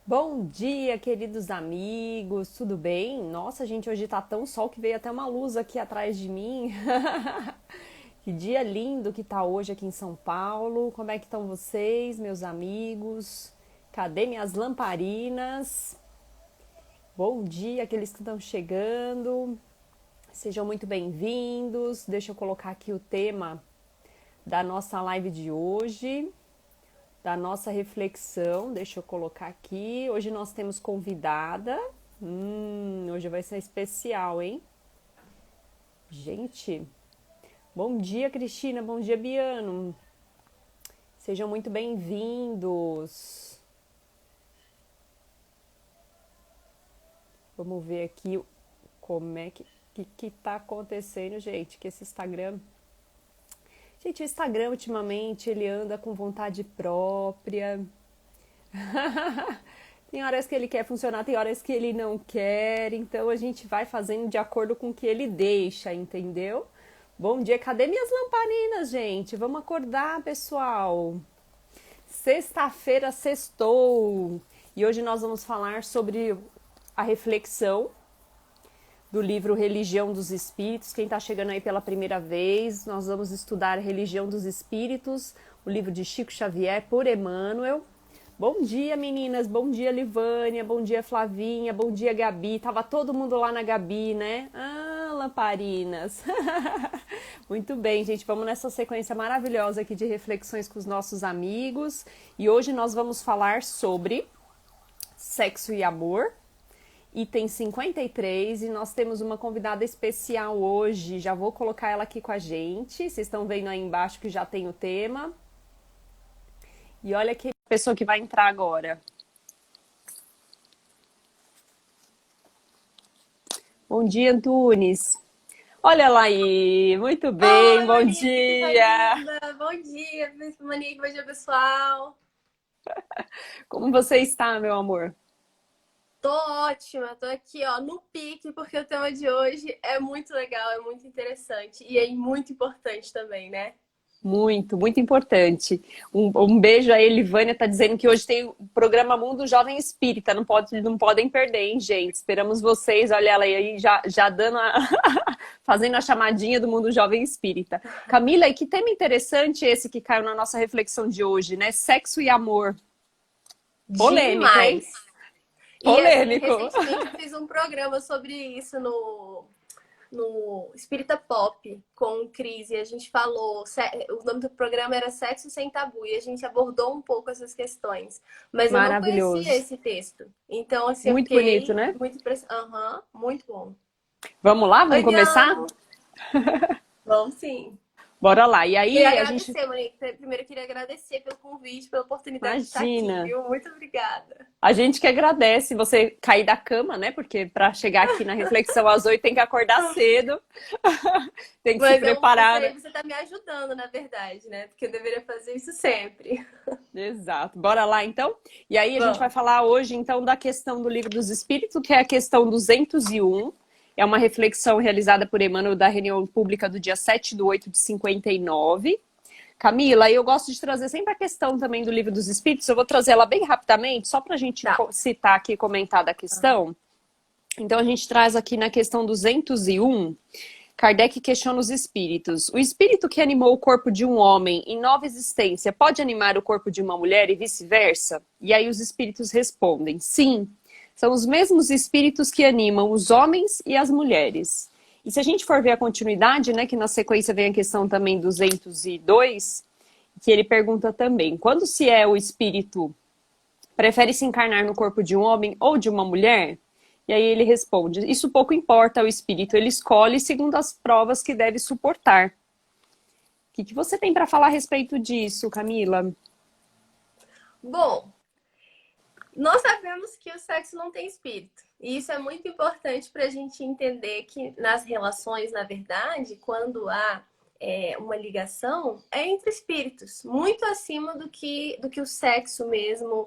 Bom dia, queridos amigos, tudo bem? Nossa, gente, hoje tá tão sol que veio até uma luz aqui atrás de mim. Que dia lindo que tá hoje aqui em São Paulo. Como é que estão vocês, meus amigos? Cadê minhas lamparinas? Bom dia, aqueles que estão chegando. Sejam muito bem-vindos. Deixa eu colocar aqui o tema da nossa live de hoje, da nossa reflexão. Deixa eu colocar aqui. Hoje nós temos convidada. Hoje vai ser especial, hein? Gente, bom dia, Cristina. Bom dia, Biano. Sejam muito bem-vindos. Vamos ver aqui como é que tá acontecendo, gente. Que esse Instagram. Gente, o Instagram ultimamente ele anda com vontade própria. Tem horas que ele quer funcionar, tem horas que ele não quer, então a gente vai fazendo de acordo com o que ele deixa, entendeu? Bom dia, cadê minhas lamparinas, gente? Vamos acordar, pessoal. Sexta-feira sextou e hoje nós vamos falar sobre a reflexão do livro Religião dos Espíritos. Quem está chegando aí pela primeira vez, nós vamos estudar Religião dos Espíritos, o livro de Chico Xavier por Emmanuel. Bom dia, meninas. Bom dia, Livânia. Bom dia, Flavinha. Bom dia, Gabi. Tava todo mundo lá na Gabi, né? Ah, lamparinas. Muito bem, gente. Vamos nessa sequência maravilhosa aqui de reflexões com os nossos amigos. E hoje nós vamos falar sobre sexo e amor, item 53, e nós temos uma convidada especial hoje. Já vou colocar ela aqui com a gente. Vocês estão vendo aí embaixo que já tem o tema. E olha que pessoa que vai entrar agora. Bom dia, Antunes. Olha lá aí, muito bem, Oi, bom Monique, que coisa dia. linda! Bom dia, Monique, bom dia, pessoal! Como você está, meu amor? Tô ótima, tô aqui, ó, no pique, porque o tema de hoje é muito legal, é muito interessante e é muito importante também, né? Muito, muito importante. Um beijo a Elivânia, tá dizendo que hoje tem o programa Mundo Jovem Espírita, não podem perder, hein, gente? Esperamos vocês, olha ela aí já dando fazendo a chamadinha do Mundo Jovem Espírita. Camila, e que tema interessante esse que caiu na nossa reflexão de hoje, né? Sexo e amor. Polêmico, hein? Demais! E assim, Polêmico. recentemente eu fiz um programa sobre isso no Espírita Pop com o Cris e a gente falou, o nome do programa era Sexo Sem Tabu e a gente abordou um pouco essas questões, mas eu não conhecia Maravilhoso. esse texto. Então, assim, eu Muito bonito, fiquei né? muito impressionada. Aham, muito bom. Vamos lá, Oi, vamos começar? Biano. Vamos sim. Bora lá. E Queria aí, a gente. agradecer, Monique. Primeiro, eu queria agradecer pelo convite, pela oportunidade de estar aqui, Imagina. viu? Muito obrigada. A gente que agradece você cair da cama, né? Porque para chegar aqui na reflexão às 8 tem que acordar cedo, tem que se Isso preparar, aí né? você está me ajudando, na verdade, né? Porque eu deveria fazer isso sempre. Exato. Bora lá, então? E aí, a gente vai Vamos. falar hoje, então, da questão do Livro dos Espíritos, que é a questão 201. É uma reflexão realizada por Emmanuel da reunião pública do dia 7/8/59. Camila, eu gosto de trazer sempre a questão também do Livro dos Espíritos. Eu vou trazer ela bem rapidamente, só para a gente Tá. citar aqui e comentar da questão. Então, a gente traz aqui na questão 201, Kardec questiona os espíritos. O espírito que animou o corpo de um homem em nova existência pode animar o corpo de uma mulher e vice-versa? E aí os espíritos respondem, sim. São os mesmos espíritos que animam os homens e as mulheres. E se a gente for ver a continuidade, né, que na sequência vem a questão também 202, que ele pergunta também, quando se é o espírito prefere se encarnar no corpo de um homem ou de uma mulher? E aí ele responde, isso pouco importa ao espírito, ele escolhe segundo as provas que deve suportar. O que você tem para falar a respeito disso, Camila? Bom, nós sabemos que o sexo não tem espírito. E isso é muito importante para a gente entender que nas relações, na verdade, quando há uma ligação, é entre espíritos, muito acima do que o sexo mesmo,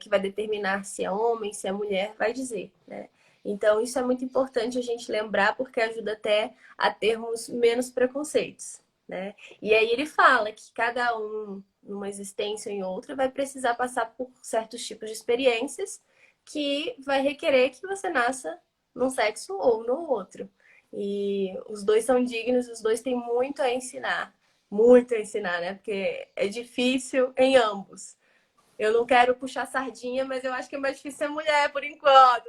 que vai determinar se é homem, se é mulher, vai dizer, né? Então, isso é muito importante a gente lembrar, porque ajuda até a termos menos preconceitos. né? E aí ele fala que cada um, numa existência ou em outra, vai precisar passar por certos tipos de experiências que vai requerer que você nasça num sexo ou no outro. E os dois são dignos, os dois têm muito a ensinar, né? Porque é difícil em ambos. Eu não quero puxar sardinha, mas eu acho que é mais difícil ser mulher por enquanto.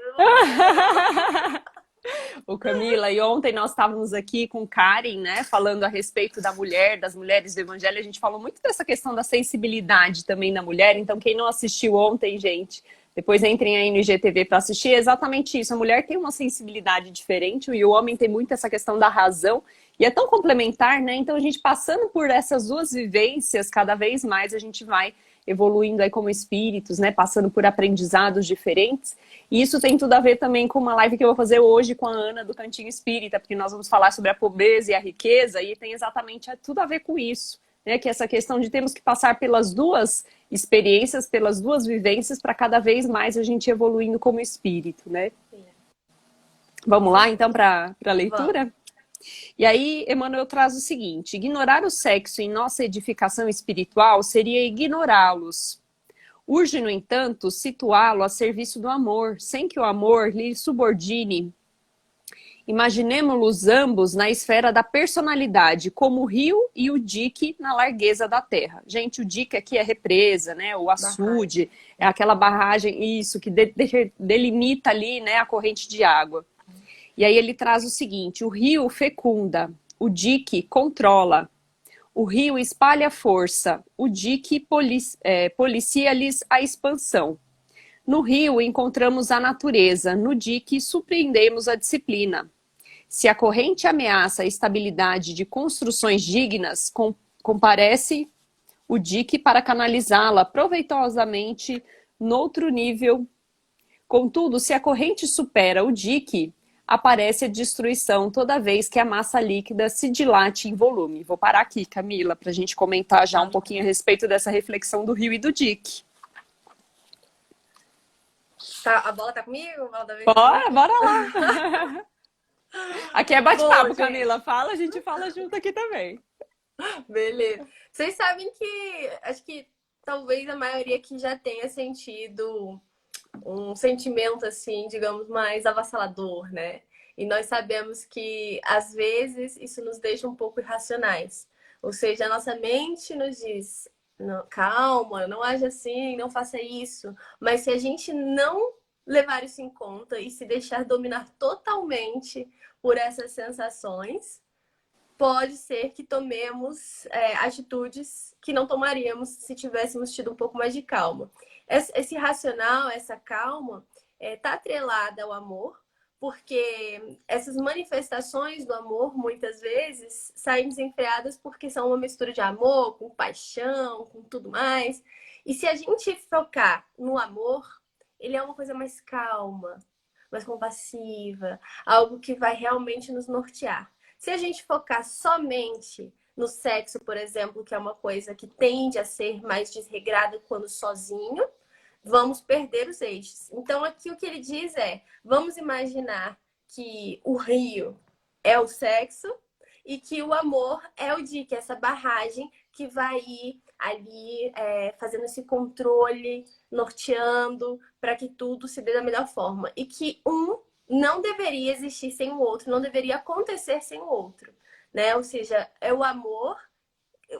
Ô Camila, e ontem nós estávamos aqui com Karen, né, falando a respeito da mulher, das mulheres do Evangelho. A gente falou muito dessa questão da sensibilidade também da mulher. Então, quem não assistiu ontem, gente, depois entrem aí no IGTV para assistir. É exatamente isso. A mulher tem uma sensibilidade diferente e o homem tem muito essa questão da razão. E é tão complementar, né? Então, a gente passando por essas duas vivências, cada vez mais a gente vai evoluindo aí como espíritos, né? Passando por aprendizados diferentes. E isso tem tudo a ver também com uma live que eu vou fazer hoje com a Ana do Cantinho Espírita, porque nós vamos falar sobre a pobreza e a riqueza, e tem exatamente tudo a ver com isso, né? Que é essa questão de termos que passar pelas duas experiências, pelas duas vivências, para cada vez mais a gente evoluindo como espírito, né? Vamos lá, então, para a leitura? Vamos. E aí, Emmanuel traz o seguinte: ignorar o sexo em nossa edificação espiritual seria ignorá-los. Urge, no entanto, situá-lo a serviço do amor, sem que o amor lhe subordine. Imaginemo-los ambos na esfera da personalidade, como o rio e o dique na largueza da terra. Gente, o dique aqui é represa, né? O açude, é aquela barragem, isso, que delimita ali, né, a corrente de água. E aí ele traz o seguinte: o rio fecunda, o dique controla. O rio espalha força, o dique policia-lhes a expansão. No rio encontramos a natureza, no dique surpreendemos a disciplina. Se a corrente ameaça a estabilidade de construções dignas, comparece o dique para canalizá-la proveitosamente noutro nível. Contudo, se a corrente supera o dique, aparece a destruição toda vez que a massa líquida se dilate em volume. Vou parar aqui, Camila, para a gente comentar já um pouquinho a respeito dessa reflexão do rio e do dique. Tá, a bola tá comigo? Bora lá! Aqui é bate-papo, Camila. Fala, a gente fala junto aqui também. Beleza. Vocês sabem que, acho que talvez a maioria aqui já tenha sentido um sentimento, assim, digamos, mais avassalador, né? E nós sabemos que, às vezes, isso nos deixa um pouco irracionais. Ou seja, a nossa mente nos diz: não, calma, não age assim, não faça isso. Mas se a gente não levar isso em conta e se deixar dominar totalmente por essas sensações, pode ser que tomemos atitudes que não tomaríamos se tivéssemos tido um pouco mais de calma. Esse racional, essa calma, está atrelada ao amor, porque essas manifestações do amor, muitas vezes, saem desenfreadas porque são uma mistura de amor, com paixão, com tudo mais. E se a gente focar no amor, ele é uma coisa mais calma, mais compassiva, algo que vai realmente nos nortear. Se a gente focar somente no sexo, por exemplo, que é uma coisa que tende a ser mais desregrada quando sozinho, vamos perder os eixos. Então, aqui o que ele diz é: vamos imaginar que o rio é o sexo e que o amor é o dique, essa barragem que vai ir ali fazendo esse controle, norteando para que tudo se dê da melhor forma. E que um não deveria existir sem o outro, não deveria acontecer sem o outro, né? Ou seja, é o amor,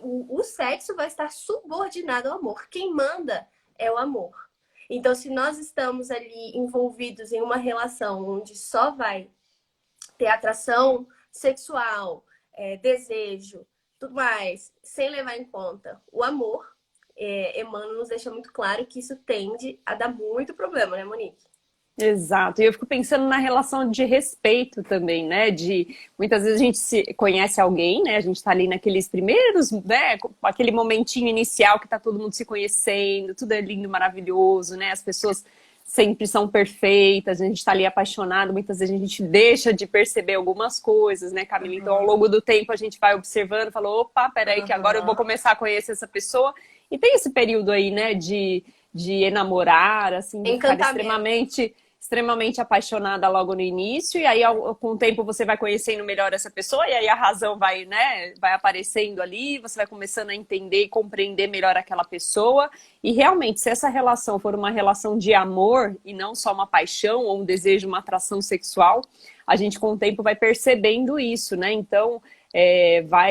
o sexo vai estar subordinado ao amor. Quem manda é o amor. Então, se nós estamos ali envolvidos em uma relação onde só vai ter atração sexual, desejo, tudo mais, sem levar em conta o amor, Emmanuel nos deixa muito claro que isso tende a dar muito problema, né, Monique? Exato, e eu fico pensando na relação de respeito também, né, de muitas vezes a gente se conhece alguém, né, a gente tá ali naqueles primeiros, né, aquele momentinho inicial que tá todo mundo se conhecendo, tudo é lindo, maravilhoso, né, as pessoas sempre são perfeitas, a gente tá ali apaixonado, muitas vezes a gente deixa de perceber algumas coisas, né, Camila? Então, ao longo do tempo a gente vai observando, fala, opa, peraí que agora eu vou começar a conhecer essa pessoa, e tem esse período aí, né, de enamorar, assim, de ficar extremamente extremamente apaixonada logo no início, e aí com o tempo você vai conhecendo melhor essa pessoa, e aí a razão vai, né, vai aparecendo ali, você vai começando a entender e compreender melhor aquela pessoa, e realmente, se essa relação for uma relação de amor, e não só uma paixão, ou um desejo, uma atração sexual, a gente com o tempo vai percebendo isso, né, então...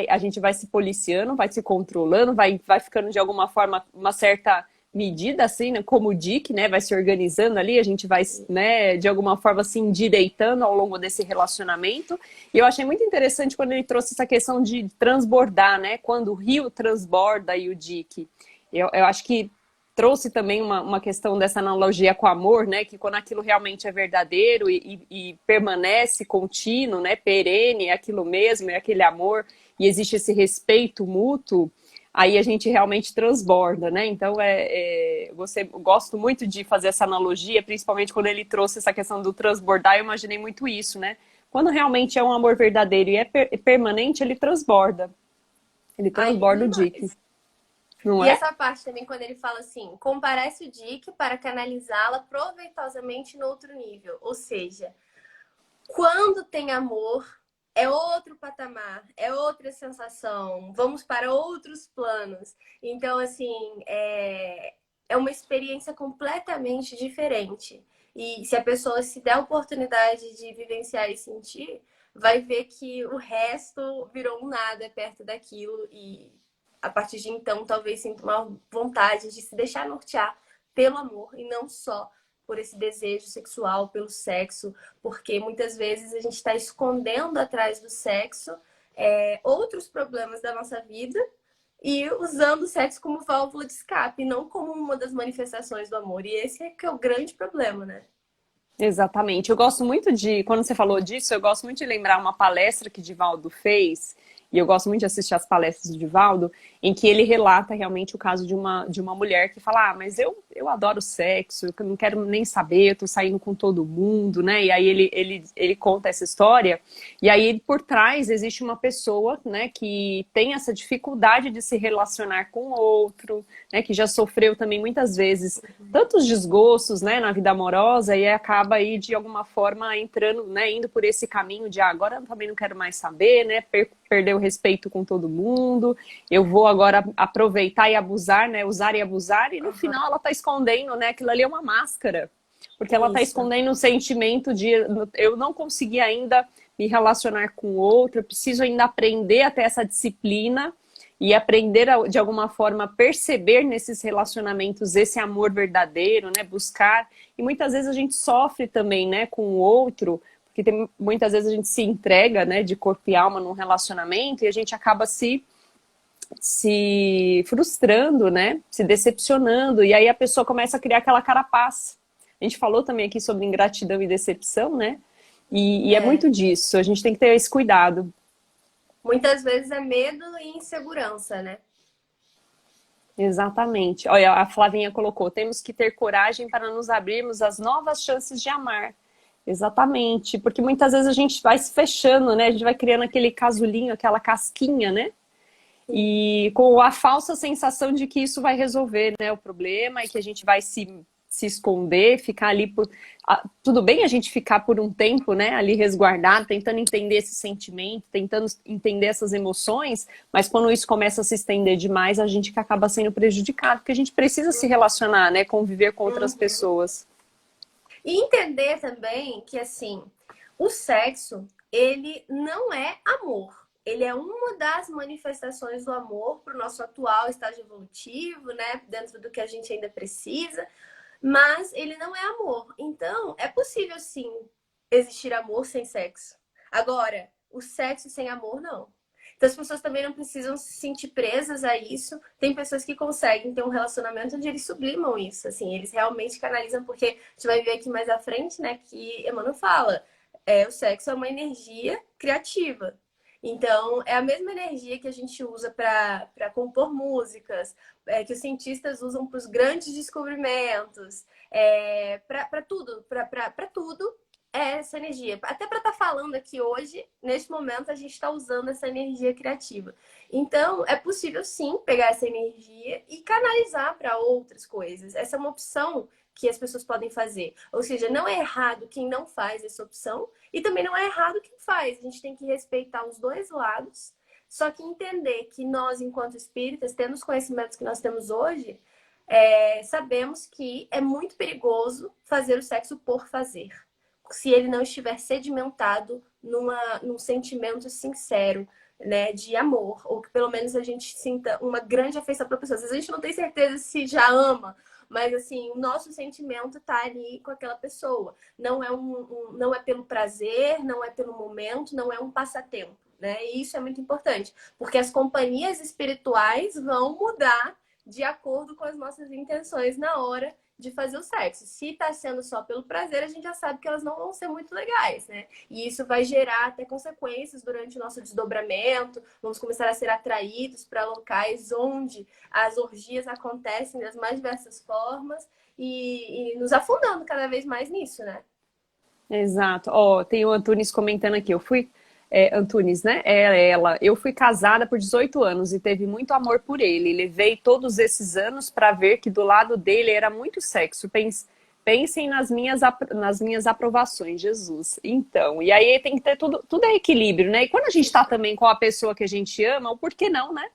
a gente vai se policiando, vai se controlando, vai ficando de alguma forma uma certa medida, assim, né, como o Dick, né, vai se organizando ali, a gente vai, né, de alguma forma se endireitando ao longo desse relacionamento. E eu achei muito interessante quando ele trouxe essa questão de transbordar, né, quando o rio transborda e o Dick. Eu acho que trouxe também uma questão dessa analogia com o amor, né? Que quando aquilo realmente é verdadeiro e permanece contínuo, né? Perene, é aquilo mesmo, é aquele amor, e existe esse respeito mútuo, aí a gente realmente transborda, né? Então, eu gosto muito de fazer essa analogia, principalmente quando ele trouxe essa questão do transbordar, eu imaginei muito isso, né? Quando realmente é um amor verdadeiro e é permanente, ele transborda. Ele transborda o Dick. Não e é? essa parte também, quando ele fala assim, comparece o Dick para canalizá-la proveitosamente no outro nível. Ou seja, quando tem amor, é outro patamar, é outra sensação, vamos para outros planos. Então, assim, é uma experiência completamente diferente. E se a pessoa se der a oportunidade de vivenciar e sentir, vai ver que o resto virou um nada perto daquilo e a partir de então talvez sinta uma vontade de se deixar nortear pelo amor e não só por esse desejo sexual, pelo sexo, porque muitas vezes a gente está escondendo atrás do sexo outros problemas da nossa vida e usando o sexo como válvula de escape, não como uma das manifestações do amor. E esse é que é o grande problema, né? Exatamente. Eu gosto muito quando você falou disso, eu gosto muito de lembrar uma palestra que Divaldo fez, e eu gosto muito de assistir as palestras do Divaldo, em que ele relata realmente o caso de uma mulher que fala, mas eu adoro sexo, eu não quero nem saber, eu tô saindo com todo mundo, né? E aí ele conta essa história, e aí por trás existe uma pessoa, né, que tem essa dificuldade de se relacionar com o outro, né, que já sofreu também muitas vezes tantos desgostos, né, na vida amorosa, e acaba aí de alguma forma entrando, né, indo por esse caminho de agora eu também não quero mais saber, né, perder o respeito com todo mundo, eu vou agora aproveitar e abusar, né, usar e abusar, e no final ela tá escondendo, né, aquilo ali é uma máscara, porque ela tá escondendo o sentimento de eu não consegui ainda me relacionar com o outro, eu preciso ainda aprender a ter essa disciplina e aprender de alguma forma perceber nesses relacionamentos esse amor verdadeiro, né, buscar, e muitas vezes a gente sofre também, né, com o outro, porque muitas vezes a gente se entrega, né, de corpo e alma num relacionamento e a gente acaba se frustrando, né, se decepcionando, e aí a pessoa começa a criar aquela carapaça. A gente falou também aqui sobre ingratidão e decepção, né, e é muito disso, a gente tem que ter esse cuidado. Muitas vezes é medo e insegurança, né? Exatamente. Olha, a Flavinha colocou, temos que ter coragem para nos abrirmos às novas chances de amar. Exatamente, porque muitas vezes a gente vai se fechando, né? A gente vai criando aquele casulinho, aquela casquinha, né? E com a falsa sensação de que isso vai resolver, né, o problema e que a gente vai se esconder, ficar ali por... Tudo bem a gente ficar por um tempo, né, ali resguardado, tentando entender esse sentimento, tentando entender essas emoções, mas quando isso começa a se estender demais, a gente que acaba sendo prejudicado, porque a gente precisa se relacionar, né, conviver com outras pessoas. E entender também que, assim, o sexo, ele não é amor. Ele é uma das manifestações do amor para o nosso atual estágio evolutivo, né, dentro do que a gente ainda precisa, mas ele não é amor. Então, é possível sim existir amor sem sexo. Agora, o sexo sem amor, não. Então, as pessoas também não precisam se sentir presas a isso. Tem pessoas que conseguem ter um relacionamento onde eles sublimam isso, assim, eles realmente canalizam, porque a gente vai ver aqui mais à frente, né, que Emmanuel fala, o sexo é uma energia criativa. Então, é a mesma energia que a gente usa para compor músicas, que os cientistas usam para os grandes descobrimentos, para tudo, para tudo é essa energia. Até para estar falando aqui hoje, neste momento, a gente está usando essa energia criativa. Então, é possível sim pegar essa energia e canalizar para outras coisas. Essa é uma opção que as pessoas podem fazer. Ou seja, não é errado quem não faz essa opção e também não é errado quem faz. A gente tem que respeitar os dois lados, só que entender que nós, enquanto espíritas, tendo os conhecimentos que nós temos hoje, sabemos que é muito perigoso fazer o sexo por fazer, se ele não estiver sedimentado num sentimento sincero, né, de amor, ou que pelo menos a gente sinta uma grande afeição para a pessoa. Às vezes a gente não tem certeza se já ama, mas assim, o nosso sentimento tá ali com aquela pessoa. Não é não é pelo prazer, não é pelo momento, não é um passatempo, né? E isso é muito importante, porque as companhias espirituais vão mudar de acordo com as nossas intenções na hora de fazer o sexo. Se tá sendo só pelo prazer, a gente já sabe que elas não vão ser muito legais, né? E isso vai gerar até consequências durante o nosso desdobramento. Vamos começar a ser atraídos para locais onde as orgias acontecem das mais diversas formas e nos afundando cada vez mais nisso, né? Exato. Ó, tem o Antunes comentando aqui. Antunes, né? Eu fui casada por 18 anos e teve muito amor por ele. Levei todos esses anos para ver que do lado dele era muito sexo. Pensem nas minhas aprovações, Jesus. Então, e aí tem que ter tudo é equilíbrio, né? E quando a gente tá também com a pessoa que a gente ama, o porquê não, né?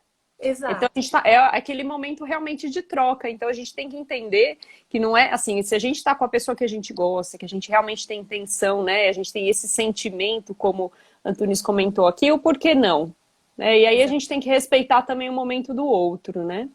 Então, Exato. é aquele momento realmente de troca. Então, a gente tem que entender que não é assim, se a gente está com a pessoa que a gente gosta, que a gente realmente tem intenção, né? A gente tem esse sentimento, como Antunes comentou aqui, o porquê não? Né? E aí a Exato. gente tem que respeitar também o momento do outro, né?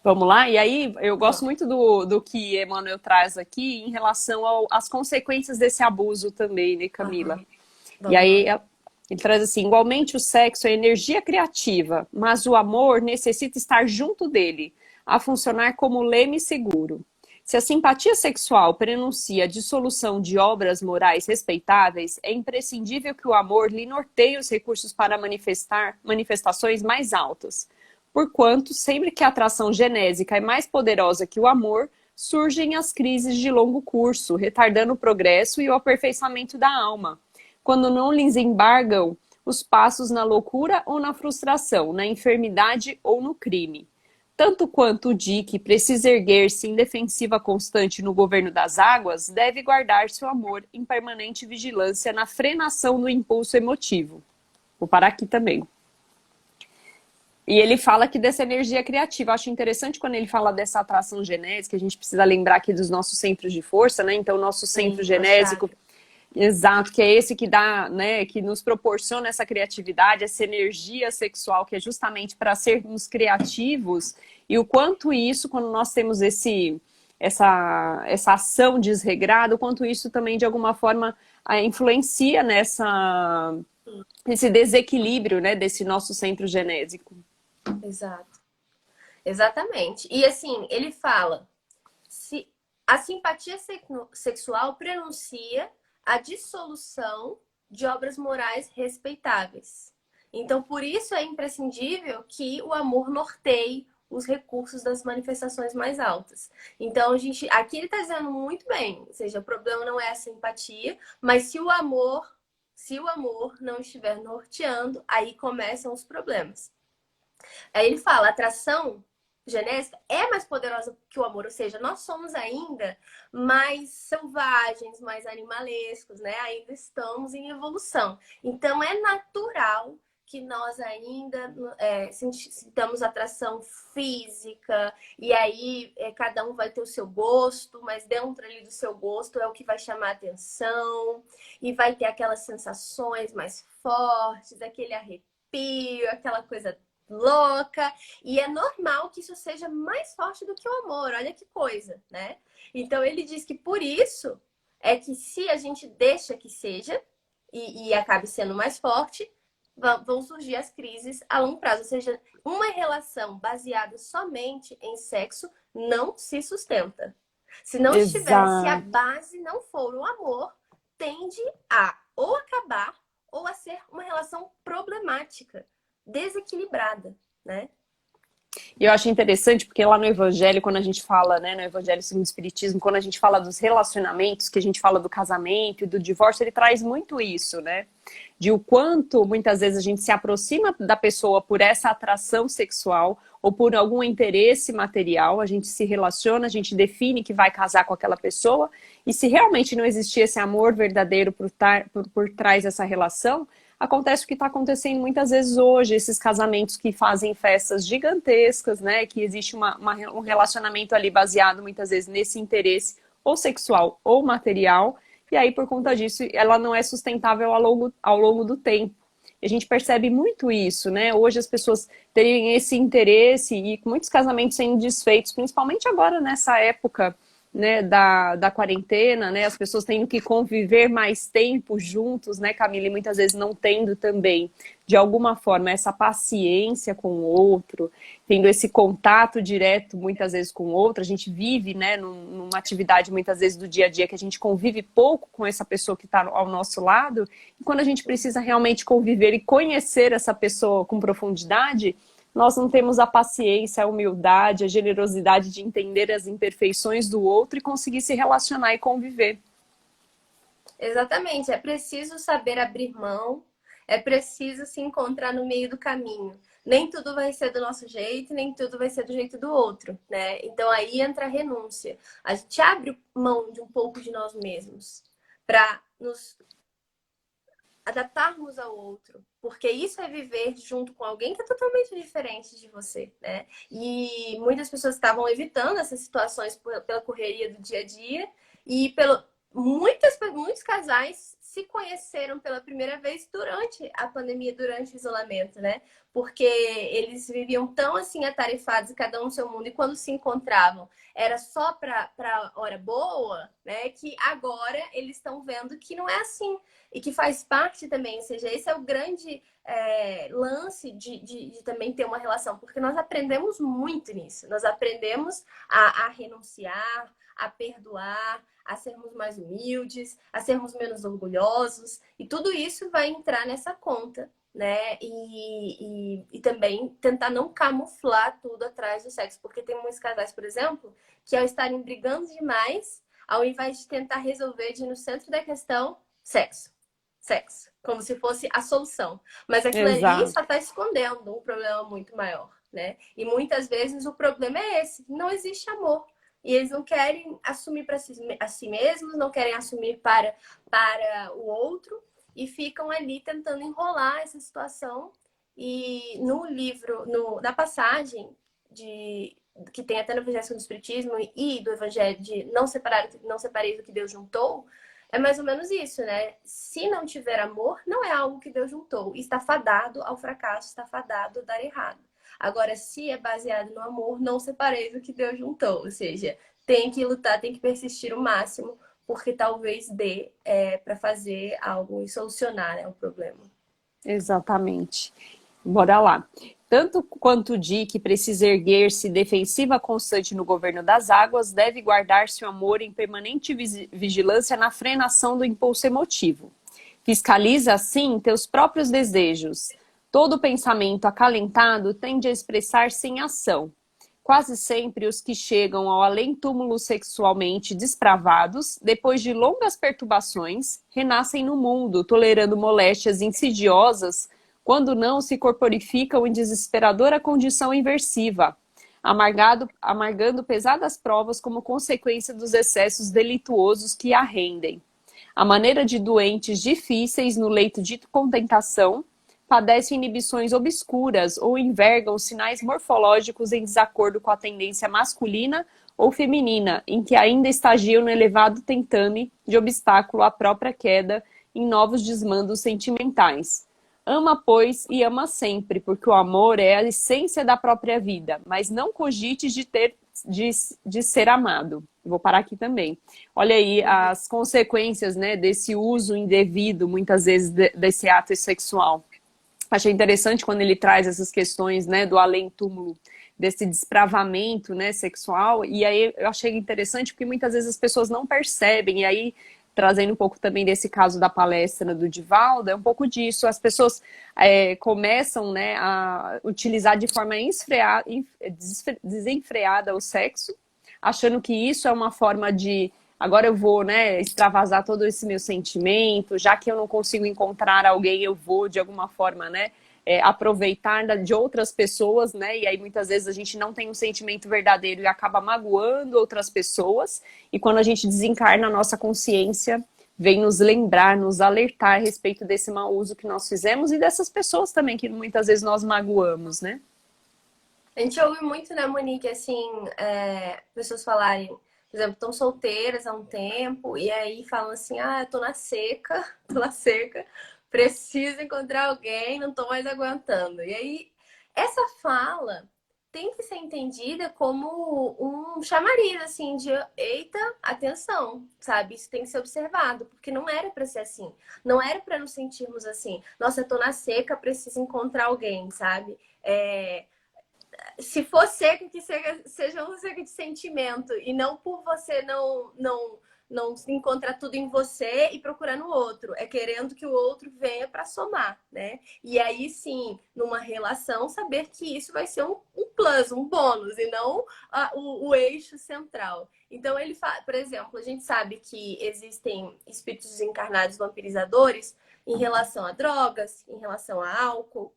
Vamos lá? E aí, eu gosto muito do que Emmanuel traz aqui em relação às consequências desse abuso também, né, Camila? E Vamos aí, lá. ele traz assim: igualmente o sexo é energia criativa, mas o amor necessita estar junto dele, a funcionar como leme seguro. Se a simpatia sexual prenuncia a dissolução de obras morais respeitáveis, é imprescindível que o amor lhe norteie os recursos para manifestar manifestações mais altas. Porquanto, sempre que a atração genésica é mais poderosa que o amor, surgem as crises de longo curso, retardando o progresso e o aperfeiçoamento da alma quando não lhes embargam os passos na loucura ou na frustração, na enfermidade ou no crime. Tanto quanto o dique precisa erguer-se em defensiva constante no governo das águas, deve guardar seu amor em permanente vigilância na frenação do impulso emotivo. Vou parar aqui também. E ele fala aqui dessa energia criativa. Acho interessante quando ele fala dessa atração genésica, a gente precisa lembrar aqui dos nossos centros de força, né? Então, o nosso centro Sim, genésico. Exato, que é esse que dá, né, que nos proporciona essa criatividade, essa energia sexual, que é justamente para sermos criativos, e o quanto isso, quando nós temos essa ação desregrada, o quanto isso também, de alguma forma, influencia nesse desequilíbrio, né, desse nosso centro genésico. exato. Exatamente. E assim, ele fala, se a simpatia sexual prenuncia a dissolução de obras morais respeitáveis. Então, por isso é imprescindível que o amor norteie os recursos das manifestações mais altas. Então, aqui ele está dizendo muito bem, ou seja, o problema não é a simpatia, mas se o amor não estiver norteando, aí começam os problemas. Aí ele fala, a atração genésica é mais poderosa que o amor, ou seja, nós somos ainda mais selvagens, mais animalescos, né? Ainda estamos em evolução. Então é natural que nós ainda sintamos atração física, e aí cada um vai ter o seu gosto, mas dentro ali do seu gosto é o que vai chamar a atenção, e vai ter aquelas sensações mais fortes, aquele arrepio, aquela coisa louca, e é normal que isso seja mais forte do que o amor, olha que coisa, né? Então ele diz que por isso é que se a gente deixa que seja e acabe sendo mais forte, vão surgir as crises a longo prazo, ou seja, uma relação baseada somente em sexo não se sustenta. Se não estiver, se a Exato. base não for o amor, tende a ou acabar ou a ser uma relação problemática, desequilibrada, né? E eu acho interessante porque lá no Evangelho, quando a gente fala, né, no Evangelho segundo o Espiritismo, quando a gente fala dos relacionamentos, que a gente fala do casamento e do divórcio, ele traz muito isso, né? De o quanto muitas vezes a gente se aproxima da pessoa por essa atração sexual ou por algum interesse material, a gente se relaciona, a gente define que vai casar com aquela pessoa, e se realmente não existir esse amor verdadeiro por trás dessa relação, acontece o que está acontecendo muitas vezes hoje, esses casamentos que fazem festas gigantescas, né? Que existe um relacionamento ali baseado muitas vezes nesse interesse ou sexual ou material, e aí por conta disso ela não é sustentável ao longo do tempo. E a gente percebe muito isso, né? Hoje as pessoas terem esse interesse e muitos casamentos sendo desfeitos, principalmente agora nessa época, né, da quarentena, né, as pessoas tendo que conviver mais tempo juntos, né, Camila, e muitas vezes não tendo também, de alguma forma, essa paciência com o outro, tendo esse contato direto, muitas vezes, com o outro. A gente vive, né, numa atividade, muitas vezes, do dia a dia, que a gente convive pouco com essa pessoa que está ao nosso lado, e quando a gente precisa realmente conviver e conhecer essa pessoa com profundidade, nós não temos a paciência, a humildade, a generosidade de entender as imperfeições do outro e conseguir se relacionar e conviver. Exatamente, é preciso saber abrir mão, é preciso se encontrar no meio do caminho. Nem tudo vai ser do nosso jeito, nem tudo vai ser do jeito do outro, né? Então aí entra a renúncia. A gente abre mão de um pouco de nós mesmos para nos adaptarmos ao outro, porque isso é viver junto com alguém que é totalmente diferente de você, né? E muitas pessoas estavam evitando essas situações pela correria do dia a dia e muitos casais se conheceram pela primeira vez durante a pandemia, durante o isolamento, né? Porque eles viviam tão assim atarefados, cada um no seu mundo, e quando se encontravam era só para hora boa, né? Que agora eles estão vendo que não é assim e que faz parte também, ou seja, esse é o grande lance de também ter uma relação, porque nós aprendemos muito nisso, nós aprendemos a renunciar, a perdoar, a sermos mais humildes, a sermos menos orgulhosos, e tudo isso vai entrar nessa conta, né? E também tentar não camuflar tudo atrás do sexo, porque tem muitos casais, por exemplo, que ao estarem brigando demais, ao invés de tentar resolver, de ir no centro da questão, sexo. Sexo, como se fosse a solução. Mas aquilo ali Exato. só está escondendo um problema muito maior, né? E muitas vezes o problema é esse, não existe amor. E eles não querem assumir para si mesmos, não querem assumir para o outro, e ficam ali tentando enrolar essa situação. E no livro, na passagem que tem até no Evangelho do Espiritismo e do Evangelho de não separeis do que Deus juntou, é mais ou menos isso, né? Se não tiver amor, não é algo que Deus juntou. Está fadado ao fracasso, está fadado a dar errado. Agora, se é baseado no amor, não separeis o que Deus juntou. Ou seja, tem que lutar, tem que persistir o máximo, porque talvez dê para fazer algo e solucionar, né, o problema. Exatamente. Bora lá. Tanto quanto Di, que precisa erguer-se defensiva constante no governo das águas, deve guardar-se o amor em permanente vigilância na frenação do impulso emotivo. Fiscaliza, assim, teus próprios desejos. Todo pensamento acalentado tende a expressar-se em ação. Quase sempre os que chegam ao além-túmulo sexualmente despravados, depois de longas perturbações, renascem no mundo, tolerando moléstias insidiosas, quando não se corporificam em desesperadora condição inversiva, amargando pesadas provas como consequência dos excessos delituosos que a rendem. A maneira de doentes difíceis no leito de contentação, padecem inibições obscuras ou envergam sinais morfológicos em desacordo com a tendência masculina ou feminina, em que ainda estagiam no elevado tentame de obstáculo à própria queda em novos desmandos sentimentais. Ama, pois, e ama sempre, porque o amor é a essência da própria vida, mas não cogites de ser amado. Vou parar aqui também. Olha aí as consequências, né, desse uso indevido, muitas vezes, desse ato sexual. Achei interessante quando ele traz essas questões, né, do além-túmulo, desse despravamento, né, sexual, e aí eu achei interessante porque muitas vezes as pessoas não percebem, e aí trazendo um pouco também desse caso da palestra do Divaldo, é um pouco disso. As pessoas começam, né, a utilizar de forma desenfreada o sexo, achando que isso é uma forma de agora eu vou, né, extravasar todo esse meu sentimento, já que eu não consigo encontrar alguém, eu vou de alguma forma, né, aproveitar de outras pessoas, né, e aí muitas vezes a gente não tem um sentimento verdadeiro e acaba magoando outras pessoas, e quando a gente desencarna, a nossa consciência vem nos lembrar, nos alertar a respeito desse mau uso que nós fizemos e dessas pessoas também que muitas vezes nós magoamos, né. A gente ouve muito, né, Monique, assim, pessoas falarem, por exemplo, estão solteiras há um tempo e aí falam assim, eu tô na seca, preciso encontrar alguém, não tô mais aguentando. E aí, essa fala tem que ser entendida como um chamariz, assim, de eita, atenção, sabe? Isso tem que ser observado, porque não era para ser assim. Não era para nos sentirmos assim, nossa, eu tô na seca, preciso encontrar alguém, sabe? Se for seca, que seja uma seca de sentimento e não por você não encontrar tudo em você e procurar no outro. É querendo que o outro venha para somar, né? E aí sim, numa relação, saber que isso vai ser um plus, um bônus e não o eixo central. Então, ele fala, por exemplo, a gente sabe que existem espíritos desencarnados vampirizadores em relação a drogas, em relação a álcool,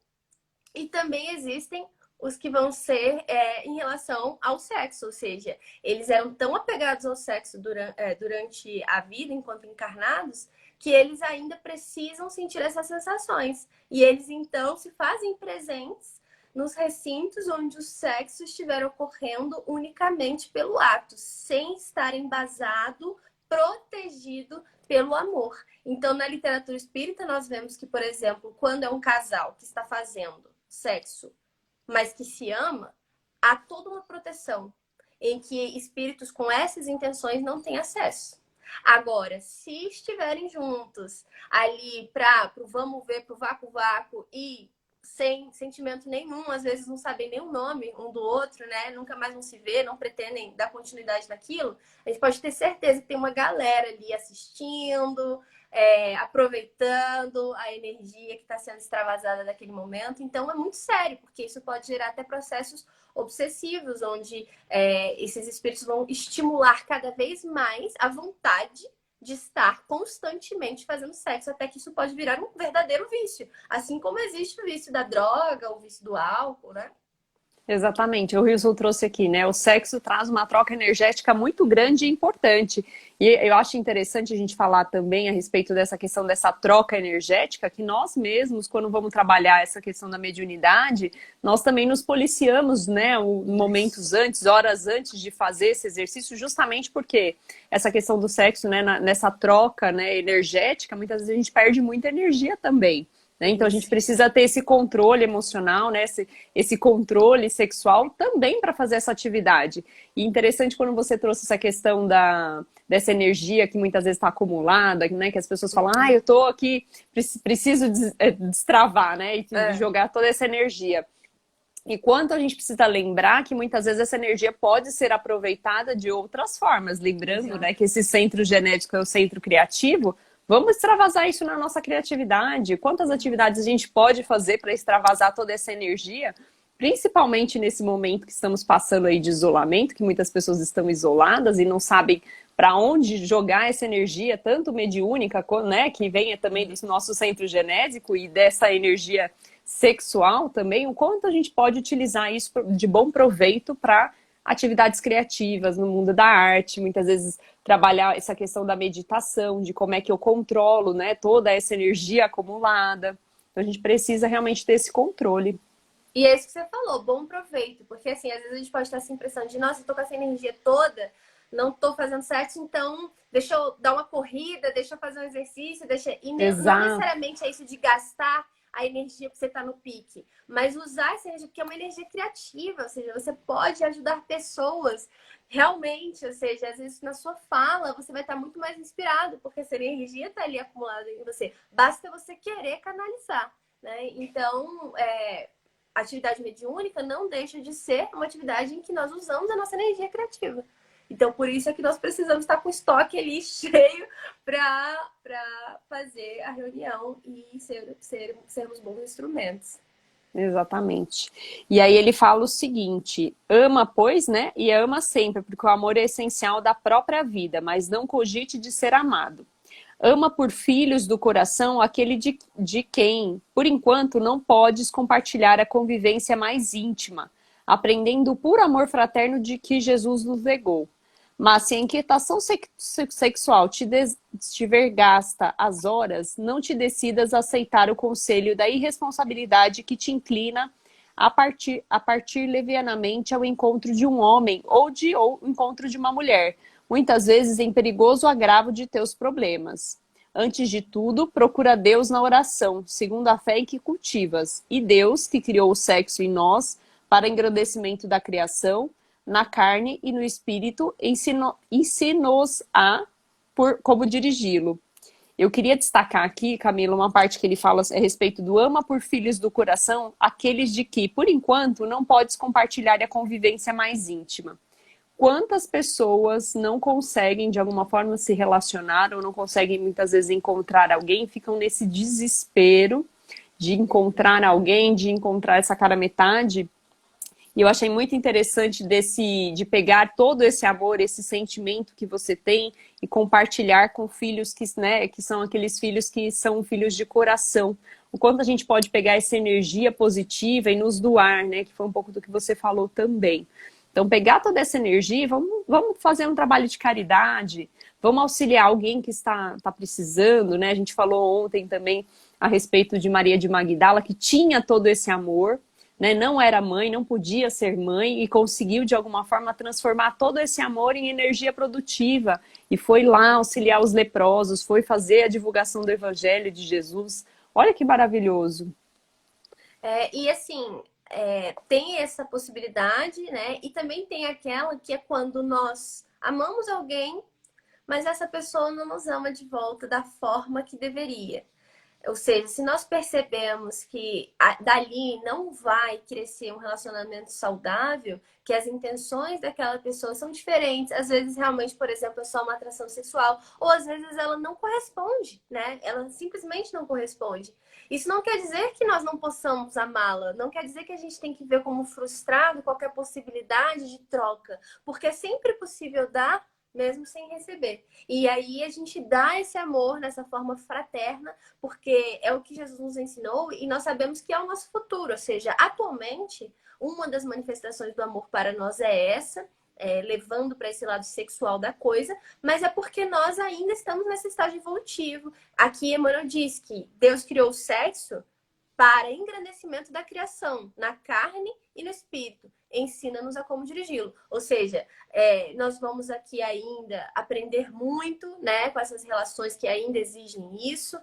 e também existem os que vão ser em relação ao sexo, ou seja, eles eram tão apegados ao sexo durante a vida, enquanto encarnados, que eles ainda precisam sentir essas sensações. E eles, então, se fazem presentes nos recintos onde o sexo estiver ocorrendo unicamente pelo ato, sem estar embasado, protegido pelo amor. Então, na literatura espírita, nós vemos que, por exemplo, quando é um casal que está fazendo sexo, mas que se ama, há toda uma proteção em que espíritos com essas intenções não têm acesso. Agora, se estiverem juntos ali para o vamos ver, pro vácuo e sem sentimento nenhum, às vezes não sabem nem o nome um do outro, né? Nunca mais vão se ver, não pretendem dar continuidade naquilo, a gente pode ter certeza que tem uma galera ali assistindo, aproveitando a energia que está sendo extravasada daquele momento. Então é muito sério, porque isso pode gerar até processos obsessivos, onde esses espíritos vão estimular cada vez mais a vontade de estar constantemente fazendo sexo, até que isso pode virar um verdadeiro vício. Assim como existe o vício da droga, o vício do álcool, né? Exatamente, o Wilson trouxe aqui, né? O sexo traz uma troca energética muito grande e importante. E eu acho interessante a gente falar também a respeito dessa questão dessa troca energética, que nós mesmos, quando vamos trabalhar essa questão da mediunidade, nós também nos policiamos, né? Momentos antes, horas antes de fazer esse exercício, justamente porque essa questão do sexo, né? Nessa troca, né, energética, muitas vezes a gente perde muita energia também. Então a gente precisa ter esse controle emocional, né? Esse controle sexual também para fazer essa atividade. E interessante quando você trouxe essa questão dessa energia que muitas vezes está acumulada, né? Que as pessoas falam, eu estou aqui, preciso destravar, né? E jogar toda essa energia. E quanto a gente precisa lembrar que muitas vezes essa energia pode ser aproveitada de outras formas. Lembrando, né, que esse centro genético é o centro criativo. Vamos extravasar isso na nossa criatividade. Quantas atividades a gente pode fazer para extravasar toda essa energia? Principalmente nesse momento que estamos passando aí de isolamento, que muitas pessoas estão isoladas e não sabem para onde jogar essa energia, tanto mediúnica, né, que venha também do nosso centro genético e dessa energia sexual também, o quanto a gente pode utilizar isso de bom proveito para atividades criativas no mundo da arte, muitas vezes trabalhar essa questão da meditação, de como é que eu controlo, né, toda essa energia acumulada. Então a gente precisa realmente ter esse controle. E é isso que você falou, bom proveito, porque assim, às vezes a gente pode ter essa impressão de, nossa, eu tô com essa energia toda, não tô fazendo sexo, então deixa eu dar uma corrida, deixa eu fazer um exercício, e não necessariamente é isso de gastar a energia para você estar no pique, mas usar essa energia porque é uma energia criativa, ou seja, você pode ajudar pessoas realmente, ou seja, às vezes na sua fala você vai estar muito mais inspirado, porque essa energia está ali acumulada em você, basta você querer canalizar, né? Então, a atividade mediúnica não deixa de ser uma atividade em que nós usamos a nossa energia criativa. Então, por isso é que nós precisamos estar com o estoque ali cheio para fazer a reunião e sermos bons instrumentos. Exatamente. E aí ele fala o seguinte: ama, pois, né? E ama sempre, porque o amor é essencial da própria vida, mas não cogite de ser amado. Ama por filhos do coração aquele de quem, por enquanto, não podes compartilhar a convivência mais íntima, aprendendo o puro amor fraterno de que Jesus nos legou. Mas se a inquietação sexual te gasta as horas, não te decidas a aceitar o conselho da irresponsabilidade que te inclina a partir levianamente ao encontro de um homem ou encontro de uma mulher, muitas vezes em perigoso agravo de teus problemas. Antes de tudo, procura Deus na oração, segundo a fé em que cultivas, e Deus, que criou o sexo em nós para engrandecimento da criação, na carne e no espírito, ensinou-nos como dirigi-lo. Eu queria destacar aqui, Camila, uma parte que ele fala a respeito do ama por filhos do coração, aqueles de que, por enquanto, não podes compartilhar a convivência mais íntima. Quantas pessoas não conseguem, de alguma forma, se relacionar ou não conseguem, muitas vezes, encontrar alguém, ficam nesse desespero de encontrar alguém, de encontrar essa cara metade. E eu achei muito interessante de pegar todo esse amor, esse sentimento que você tem e compartilhar com filhos que são aqueles filhos que são filhos de coração. O quanto a gente pode pegar essa energia positiva e nos doar, né? Que foi um pouco do que você falou também. Então, pegar toda essa energia, vamos fazer um trabalho de caridade, vamos auxiliar alguém que está precisando, né? A gente falou ontem também a respeito de Maria de Magdala, que tinha todo esse amor, né? Não era mãe, não podia ser mãe e conseguiu, de alguma forma, transformar todo esse amor em energia produtiva. E foi lá auxiliar os leprosos, foi fazer a divulgação do Evangelho de Jesus. Olha que maravilhoso. E assim, tem essa possibilidade, né? E também tem aquela que é quando nós amamos alguém, mas essa pessoa não nos ama de volta da forma que deveria. Ou seja, se nós percebemos que dali não vai crescer um relacionamento saudável, que as intenções daquela pessoa são diferentes, às vezes realmente, por exemplo, é só uma atração sexual, ou às vezes ela não corresponde, né? Ela simplesmente não corresponde. Isso não quer dizer que nós não possamos amá-la, não quer dizer que a gente tem que ver como frustrado qualquer possibilidade de troca, porque é sempre possível dar mesmo sem receber. E aí a gente dá esse amor nessa forma fraterna, porque é o que Jesus nos ensinou e nós sabemos que é o nosso futuro. Ou seja, atualmente, uma das manifestações do amor para nós é essa, levando para esse lado sexual da coisa, mas é porque nós ainda estamos nesse estágio evolutivo. Aqui Emmanuel diz que Deus criou o sexo para engrandecimento da criação, na carne e no espírito. Ensina-nos a como dirigi-lo. Ou seja, nós vamos aqui ainda aprender muito, né, com essas relações que ainda exigem isso.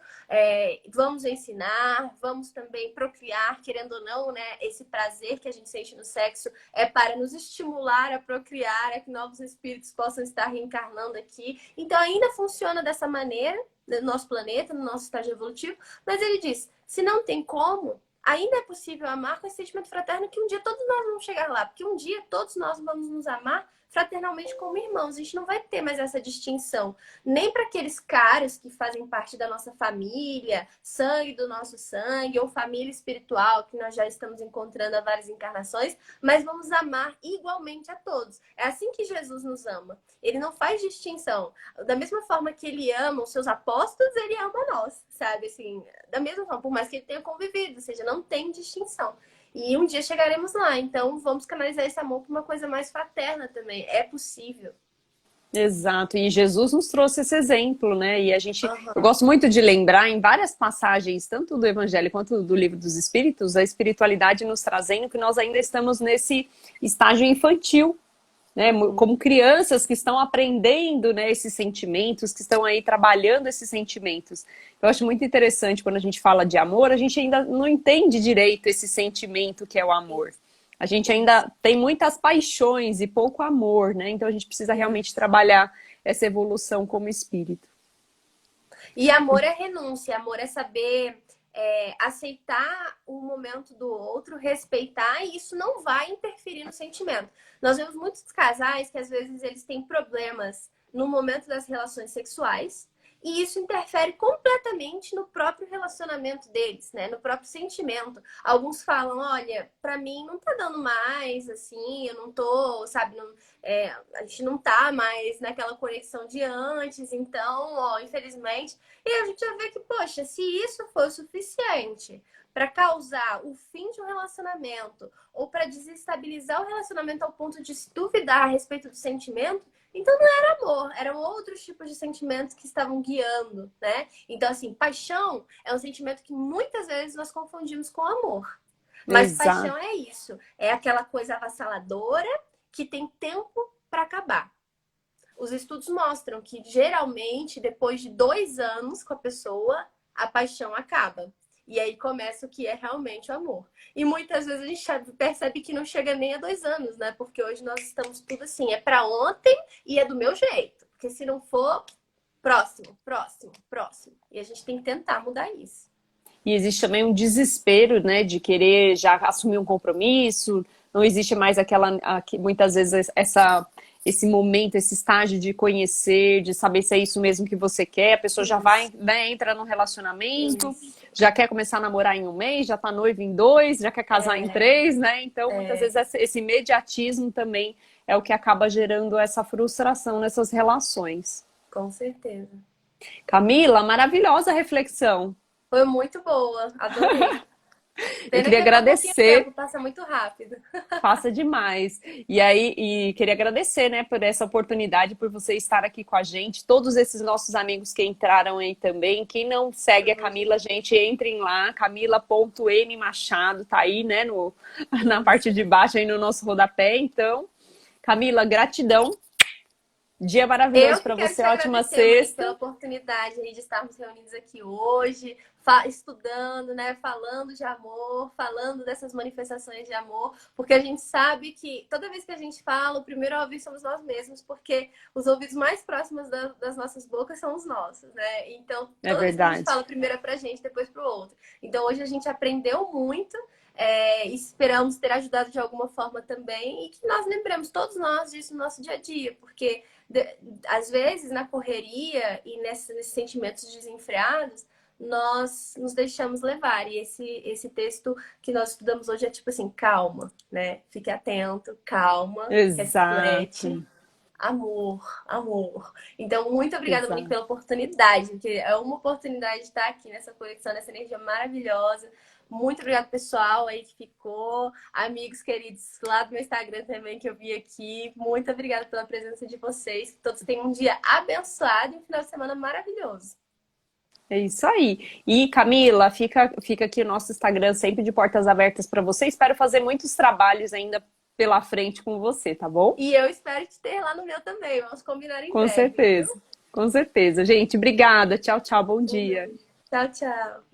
Vamos ensinar, vamos também procriar, querendo ou não, né, esse prazer que a gente sente no sexo é para nos estimular a procriar, a que novos espíritos possam estar reencarnando aqui. Então ainda funciona dessa maneira no nosso planeta, no nosso estágio evolutivo, mas ele diz, se não tem como, ainda é possível amar com esse sentimento fraterno que um dia todos nós vamos chegar lá. Porque um dia todos nós vamos nos amar fraternalmente como irmãos. A gente não vai ter mais essa distinção. Nem para aqueles caras que fazem parte da nossa família, sangue do nosso sangue, ou família espiritual, que nós já estamos encontrando há várias encarnações, mas vamos amar igualmente a todos. É assim que Jesus nos ama. Ele não faz distinção. Da mesma forma que ele ama os seus apóstolos, ele ama nós, sabe? Assim, da mesma forma, por mais que ele tenha convivido, ou seja, não tem distinção. E um dia chegaremos lá, então vamos canalizar esse amor para uma coisa mais fraterna também. É possível. Exato, e Jesus nos trouxe esse exemplo, né? E eu gosto muito de lembrar em várias passagens, tanto do Evangelho quanto do Livro dos Espíritos, a espiritualidade nos trazendo que nós ainda estamos nesse estágio infantil, né? Como crianças que estão aprendendo, né, esses sentimentos, que estão aí trabalhando esses sentimentos. Eu acho muito interessante quando a gente fala de amor, a gente ainda não entende direito esse sentimento que é o amor. A gente ainda tem muitas paixões e pouco amor, né? Então a gente precisa realmente trabalhar essa evolução como espírito. E amor é renúncia, amor é saber aceitar o momento do outro, respeitar, e isso não vai interferir no sentimento. Nós vemos muitos casais que às vezes eles têm problemas no momento das relações sexuais, e isso interfere completamente no próprio relacionamento deles, né? No próprio sentimento. Alguns falam, olha, pra mim não tá dando mais, assim, eu não tô, sabe, a gente não tá mais naquela conexão de antes, então, ó, infelizmente. E a gente já vê que, poxa, se isso for o suficiente para causar o fim de um relacionamento ou para desestabilizar o relacionamento ao ponto de se duvidar a respeito do sentimento, então não era amor, eram outros tipos de sentimentos que estavam guiando, né? Então, assim, paixão é um sentimento que muitas vezes nós confundimos com amor. Mas Exato. paixão é isso, é aquela coisa avassaladora que tem tempo para acabar. Os estudos mostram que geralmente depois de 2 anos com a pessoa, a paixão acaba. E aí começa o que é realmente o amor. E muitas vezes a gente percebe que não chega nem a 2 anos, né? Porque hoje nós estamos tudo assim, é para ontem e é do meu jeito. Porque se não for, próximo, próximo, próximo. E a gente tem que tentar mudar isso. E existe também um desespero, né, de querer já assumir um compromisso, não existe mais muitas vezes esse momento, esse estágio de conhecer, de saber se é isso mesmo que você quer, a pessoa já vai, Isso, né, entra num relacionamento, isso. já quer começar a namorar em 1 mês, já tá noivo em 2, já quer casar em 3, né, então muitas vezes esse imediatismo também é o que acaba gerando essa frustração nessas relações. Com certeza. Camila, maravilhosa reflexão. Foi muito boa, adorei. Eu Pena queria que é tão pouquinho agradecer. tempo, passa muito rápido. Passa demais. E queria agradecer, né, por essa oportunidade, por você estar aqui com a gente, todos esses nossos amigos que entraram aí também. Quem não segue a Camila, gente, entrem lá, camila.mmachado, tá aí, né, na parte de baixo aí no nosso rodapé. Então, Camila, gratidão. Dia maravilhoso Eu que para quero você, te ótima agradecer, Monique, sexta. pela oportunidade aí de estarmos reunidos aqui hoje, estudando, né? Falando de amor, falando dessas manifestações de amor, porque a gente sabe que toda vez que a gente fala, o primeiro a ouvir somos nós mesmos, porque os ouvidos mais próximos das nossas bocas são os nossos, né? Então, É toda vez que a gente verdade. fala, primeiro é pra gente, depois pro outro. Então, hoje a gente aprendeu muito. Esperamos ter ajudado de alguma forma também e que nós lembremos todos nós disso no nosso dia a dia, porque às vezes na correria e nesses sentimentos desenfreados nós nos deixamos levar, e esse texto que nós estudamos hoje é tipo assim, calma, né? Fique atento, calma, reflete, Exato, amor, amor. Então, muito obrigada, Monique, exato. pela oportunidade, porque é uma oportunidade de estar aqui nessa conexão, nessa energia maravilhosa. Muito obrigada, pessoal aí que ficou, amigos queridos lá do meu Instagram também que eu vi aqui. Muito obrigada pela presença de vocês. Que todos tenham um dia abençoado e um final de semana maravilhoso. É isso aí. E Camila, fica aqui o nosso Instagram sempre de portas abertas para você. Espero fazer muitos trabalhos ainda pela frente com você, tá bom? E eu espero te ter lá no meu também. Vamos combinar em Com breve, viu? certeza. Com certeza. Gente, obrigada. Tchau, tchau. Bom dia. Tchau, tchau.